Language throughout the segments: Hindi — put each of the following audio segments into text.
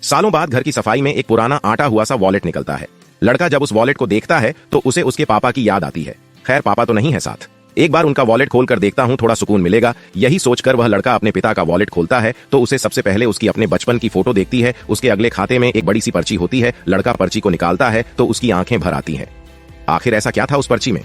सालों बाद घर की सफाई में एक पुराना आटा हुआ सा वॉलेट निकलता है। लड़का जब उस वॉलेट को देखता है तो उसे उसके पापा की याद आती है। खैर पापा तो नहीं है साथ। एक बार उनका वॉलेट खोलकर देखता हूँ, थोड़ा सुकून मिलेगा, यही सोचकर वह लड़का अपने पिता का वॉलेट खोलता है तो उसे सबसे पहले उसकी अपने बचपन की फोटो देखती है। उसके अगले खाते में एक बड़ी सी पर्ची होती है। लड़का पर्ची को निकालता है तो उसकी आंखें भर आती हैं। आखिर ऐसा क्या था उस पर्ची में?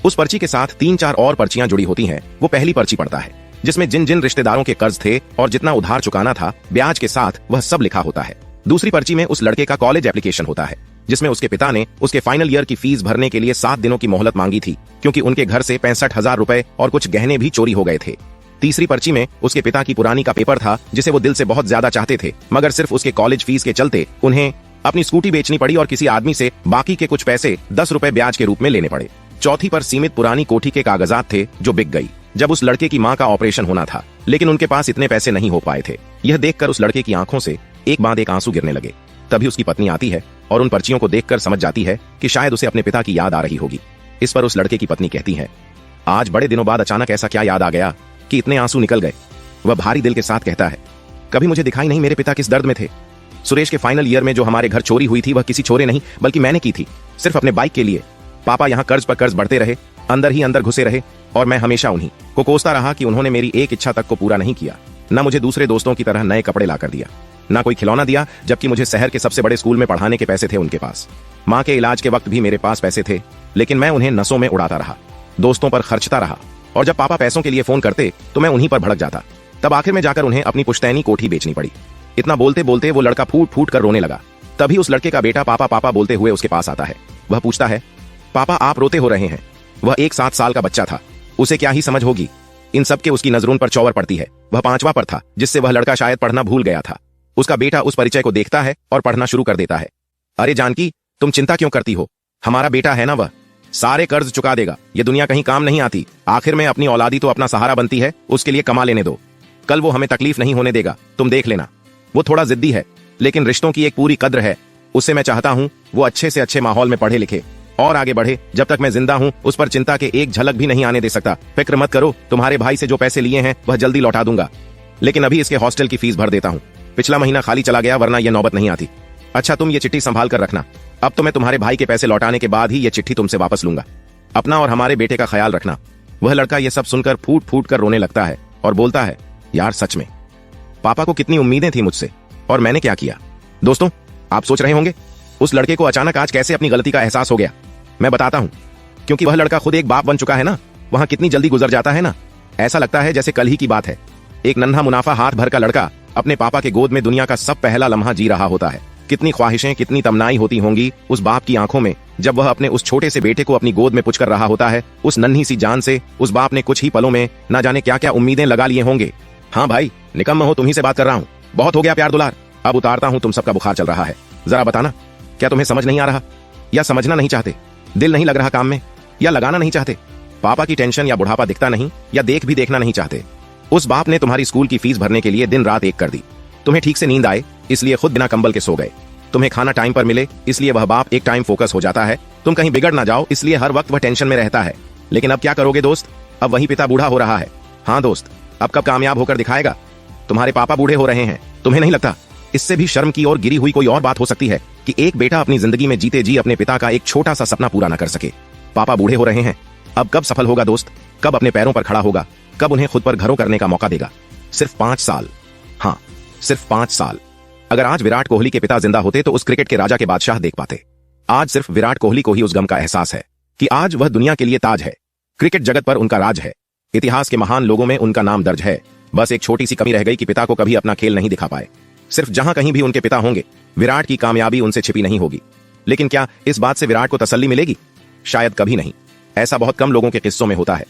उस पर्ची के साथ 3-4 और पर्चियां जुड़ी होती हैं। वो पहली पर्ची पढ़ता है जिसमें जिन जिन रिश्तेदारों के कर्ज थे और जितना उधार चुकाना था ब्याज के साथ, वह सब लिखा होता है। दूसरी पर्ची में उस लड़के का कॉलेज एप्लीकेशन होता है जिसमें उसके पिता ने उसके फाइनल ईयर की फीस भरने के लिए 7 दिनों की मोहलत मांगी थी क्योंकि उनके घर से 65,000 रुपए और कुछ गहने भी चोरी हो गए थे। तीसरी पर्ची में उसके पिता की पुरानी का पेपर था जिसे वो दिल से बहुत ज्यादा चाहते थे, मगर सिर्फ उसके कॉलेज फीस के चलते उन्हें अपनी स्कूटी बेचनी पड़ी और किसी आदमी से बाकी के कुछ पैसे 10 रुपए ब्याज के रूप में लेने पड़े। चौथी पर सीमित पुरानी कोठी के कागजात थे जो बिक गई जब उस लड़के की मां का ऑपरेशन होना था, लेकिन उनके पास इतने पैसे नहीं हो पाए थे। यह देखकर उस लड़के की आंखों से एक बाद एक आंसू गिरने लगे। तभी उसकी पत्नी आती है और उन पर्चियों को देखकर समझ जाती है कि शायद उसे अपने पिता की याद आ रही होगी। इस पर उस लड़के की पत्नी कहती है, आज बड़े दिनों बाद अचानक ऐसा क्या याद आ गया कि इतने आंसू निकल गए? वह भारी दिल के साथ कहता है, कभी मुझे दिखाई नहीं मेरे पिता किस दर्द में थे। सुरेश के फाइनल ईयर में जो हमारे घर चोरी हुई थी वह किसी चोरे नहीं बल्कि मैंने की थी, सिर्फ अपने बाइक के लिए। पापा यहाँ कर्ज पर कर्ज बढ़ते रहे, अंदर ही अंदर घुसे रहे और मैं हमेशा उन्हीं को कोसता रहा कि उन्होंने मेरी एक इच्छा तक को पूरा नहीं किया। न मुझे दूसरे दोस्तों की तरह नए कपड़े लाकर दिया, ना कोई खिलौना दिया, जबकि मुझे शहर के सबसे बड़े स्कूल में पढ़ाने के पैसे थे उनके पास। माँ के इलाज के वक्त भी मेरे पास पैसे थे, लेकिन मैं उन्हें नसों में उड़ाता रहा, दोस्तों पर खर्चता रहा और जब पापा पैसों के लिए फोन करते तो मैं उन्हीं पर भड़क जाता। तब आखिर में जाकर उन्हें अपनी पुश्तैनी कोठी बेचनी पड़ी। इतना बोलते बोलते वो लड़का फूट फूट कर रोने लगा। तभी उस लड़के का बेटा पापा पापा बोलते हुए उसके पास आता है। वह पूछता है, पापा आप रोते हो रहे हैं? वह एक 7 साल का बच्चा था, उसे क्या ही समझ होगी। इन सब के उसकी नजरों पर चौवर पड़ती है। वह 5वां पर था जिससे वह लड़का शायद पढ़ना भूल गया था। उसका बेटा उस परिचय को देखता है और पढ़ना शुरू कर देता है। अरे जानकी, तुम चिंता क्यों करती हो? हमारा बेटा है ना, वह सारे कर्ज चुका देगा। ये दुनिया कहीं काम नहीं आती। आखिर में अपनी औलादी तो अपना सहारा बनती है, उसके लिए कमा लेने दो। कल वो हमें तकलीफ नहीं होने देगा, तुम देख लेना। वो थोड़ा जिद्दी है, लेकिन रिश्तों की एक पूरी कद्र है। उससे मैं चाहता हूँ वो अच्छे से अच्छे माहौल में पढ़े लिखे और आगे बढ़े। जब तक मैं जिंदा हूँ उस पर चिंता के एक झलक भी नहीं आने दे सकता। फिक्र मत करो, तुम्हारे भाई से जो पैसे लिए हैं वह जल्दी लौटा दूंगा, लेकिन अभी इसके हॉस्टल की फीस भर देता हूँ। पिछला महीना खाली चला गया, वरना यह नौबत नहीं आती। अच्छा तुम ये चिट्ठी संभाल कर रखना। अब तो मैं तुम्हारे भाई के पैसे लौटाने के बाद ही ये चिट्ठी तुमसे वापस लूंगा। अपना और हमारे बेटे का ख्याल रखना। वह लड़का ये सब सुनकर फूट फूट कर रोने लगता है और बोलता है, यार सच में पापा को कितनी उम्मीदें थी मुझसे और मैंने क्या किया। दोस्तों, आप सोच रहे होंगे उस लड़के को अचानक आज कैसे अपनी गलती का एहसास हो गया। मैं बताता हूं, क्योंकि वह लड़का खुद एक बाप बन चुका है ना। वहां कितनी जल्दी गुजर जाता है ना, ऐसा लगता है जैसे कल ही की बात है। एक नन्हा मुनाफा हाथ भर का लड़का अपने पापा के गोद में दुनिया का सब पहला लम्हा जी रहा होता है। कितनी ख्वाहिशें, कितनी तमन्नाएं होती होंगी उस बाप की आंखों में जब वह अपने उस छोटे से बेटे को अपनी गोद में पुचकर रहा होता है। उस नन्ही सी जान से उस बाप ने कुछ ही पलों में ना जाने क्या क्या उम्मीदें लगा लिए होंगे। हाँ भाई, निकम्मा हो, तुम्ही से बात कर रहा हूँ। बहुत हो गया प्यार दुलार, अब उतारता हूँ तुम सबका बुखार चल रहा है। जरा बताना, क्या तुम्हें समझ नहीं आ रहा, या समझना नहीं चाहते? दिल नहीं लग रहा काम में, या लगाना नहीं चाहते? पापा की टेंशन या बुढ़ापा दिखता नहीं, या देख भी देखना नहीं चाहते? उस बाप ने तुम्हारी स्कूल की फीस भरने के लिए दिन रात एक कर दी। तुम्हें ठीक से नींद आए इसलिए खुद बिना कंबल के सो गए। तुम्हें खाना टाइम पर मिले इसलिए वह बाप एक टाइम फोकस हो जाता है। तुम कहीं बिगड़ ना जाओ इसलिए हर वक्त वह टेंशन में रहता है। लेकिन अब क्या करोगे दोस्त, अब वही पिता बूढ़ा हो रहा है। हाँ दोस्त, अब कब कामयाब होकर दिखाएगा? तुम्हारे पापा बूढ़े हो रहे हैं, तुम्हें नहीं लगता इससे भी शर्म की और गिरी हुई कोई और बात हो सकती है कि एक बेटा अपनी जिंदगी में जीते जी अपने पिता का एक छोटा सा सपना पूरा न कर सके? पापा बूढ़े हो रहे हैं, अब कब सफल होगा दोस्त? कब अपने पैरों पर खड़ा होगा? कब उन्हें खुद पर घरों करने का मौका देगा? सिर्फ 5 साल, हाँ सिर्फ 5 साल। अगर आज विराट कोहली के पिता जिंदा होते तो उस क्रिकेट के राजा के बादशाह देख पाते। आज सिर्फ विराट कोहली को ही उस गम का एहसास है कि आज वह दुनिया के लिए ताज है। क्रिकेट जगत पर उनका राज है, इतिहास के महान लोगों में उनका नाम दर्ज है। बस एक छोटी सी कमी रह गई कि पिता को कभी अपना खेल नहीं दिखा पाए। सिर्फ जहां कहीं भी उनके पिता होंगे विराट की कामयाबी उनसे छिपी नहीं होगी। लेकिन क्या इस बात से विराट को तसल्ली मिलेगी? शायद कभी नहीं। ऐसा बहुत कम लोगों के किस्सों में होता है।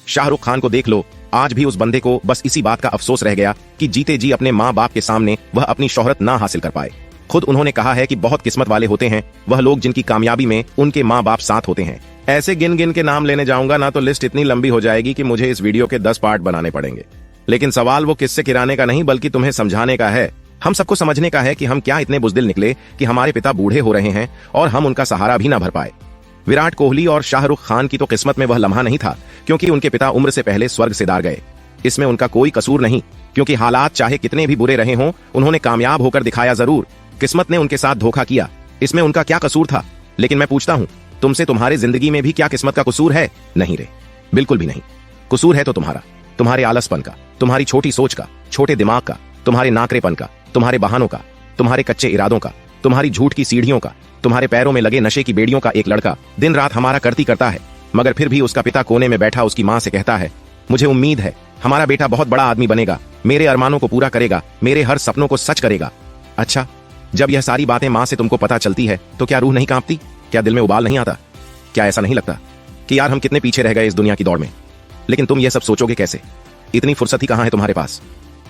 शाहरुख खान को देख लो, आज भी उस बंदे को बस इसी बात का अफसोस रह गया कि जीते जी अपने माँ बाप के सामने वह अपनी शोहरत ना हासिल कर पाए। खुद उन्होंने कहा है कि बहुत किस्मत वाले होते हैं वह लोग जिनकी कामयाबी में उनके माँ बाप साथ होते हैं। ऐसे गिन गिन के नाम लेने जाऊंगा ना तो लिस्ट इतनी लंबी हो जाएगी कि मुझे इस वीडियो के 10 पार्ट बनाने पड़ेंगे। लेकिन सवाल वो किससे किराने का नहीं बल्कि तुम्हें समझाने का है। हम सबको समझने का है कि हम क्या इतने बुजदिल निकले कि हमारे पिता बूढ़े हो रहे हैं और हम उनका सहारा भी ना भर पाए। विराट कोहली और शाहरुख खान की तो किस्मत में वह लम्हा नहीं था क्योंकि उनके पिता उम्र से पहले स्वर्ग सिधार गए। इसमें उनका कोई कसूर नहीं, क्योंकि हालात चाहे कितने भी बुरे रहे हों उन्होंने कामयाब होकर दिखाया जरूर। किस्मत ने उनके साथ धोखा किया, इसमें उनका क्या कसूर था? लेकिन मैं पूछता हूं तुमसे, तुम्हारे जिंदगी में भी क्या किस्मत का कसूर है? नहीं रे, बिल्कुल भी नहीं। कसूर है तो तुम्हारे आलसपन का, तुम्हारी छोटी सोच का, छोटे दिमाग का, तुम्हारे नाकरेपन का, तुम्हारे बहानों का, तुम्हारे कच्चे इरादों का, तुम्हारी झूठ की सीढ़ियों का, तुम्हारे पैरों में लगे नशे की बेड़ियों का। एक लड़का दिन रात हमारा करती करता है, मगर फिर भी उसका पिता कोने में बैठा उसकी मां से कहता है, मुझे उम्मीद है हमारा बेटा बहुत बड़ा आदमी बनेगा, मेरे अरमानों को पूरा करेगा, मेरे हर सपनों को सच करेगा। अच्छा, जब यह सारी बातें मां से तुमको पता चलती है तो क्या रूह नहीं कांपती? क्या दिल में उबाल नहीं आता? क्या ऐसा नहीं लगता कि यार हम कितने पीछे रह गए इस दुनिया की दौड़ में? लेकिन तुम यह सब सोचोगे कैसे? इतनी फुर्सत ही कहां है तुम्हारे पास?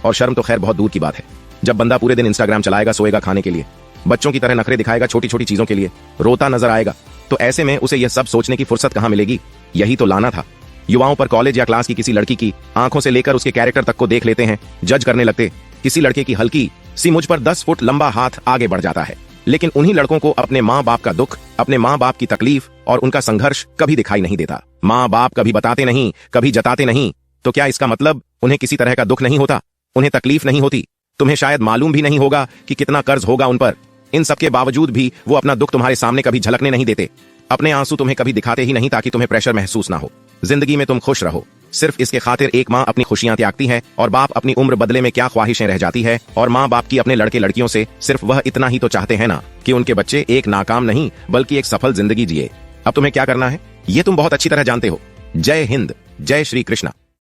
और शर्म तो खैर बहुत दूर की बात है। जब बंदा पूरे दिन इंस्टाग्राम चलाएगा, सोएगा खाने के लिए, बच्चों की तरह नखरे दिखाएगा छोटी छोटी चीजों के लिए, रोता नजर आएगा, तो ऐसे में उसे यह सब सोचने की फुर्सत कहां मिलेगी? यही तो लाना था। युवाओं पर कॉलेज या क्लास की किसी लड़की की आंखों से लेकर उसके कैरेक्टर तक को देख लेते हैं, जज करने लगते। किसी लड़के की हल्की सी मुझ पर 10 फुट लंबा हाथ आगे बढ़ जाता है, लेकिन उन्हीं लड़कों को अपने माँ बाप का दुख, अपने माँ बाप की तकलीफ और उनका संघर्ष कभी दिखाई नहीं देता। माँ बाप कभी बताते नहीं, कभी जताते नहीं, तो क्या इसका मतलब उन्हें किसी तरह का दुख नहीं होता? उन्हें तकलीफ नहीं होती? तुम्हें शायद मालूम भी नहीं होगा कि कितना कर्ज होगा उन पर। इन सबके बावजूद भी वो अपना दुख तुम्हारे सामने कभी झलकने नहीं देते, अपने आंसू तुम्हें कभी दिखाते ही नहीं, ताकि तुम्हें प्रेशर महसूस ना हो। जिंदगी में तुम खुश रहो, सिर्फ इसके खातिर एक माँ अपनी खुशियां त्यागती है और बाप अपनी उम्र बदले में क्या ख्वाहिशें रह जाती है। और माँ बाप की अपने लड़के लड़कियों से सिर्फ वह इतना ही तो चाहते हैं ना, कि उनके बच्चे एक नाकाम नहीं बल्कि एक सफल जिंदगी जिए। अब तुम्हें क्या करना है ये तुम बहुत अच्छी तरह जानते हो। जय हिंद, जय श्री कृष्णा।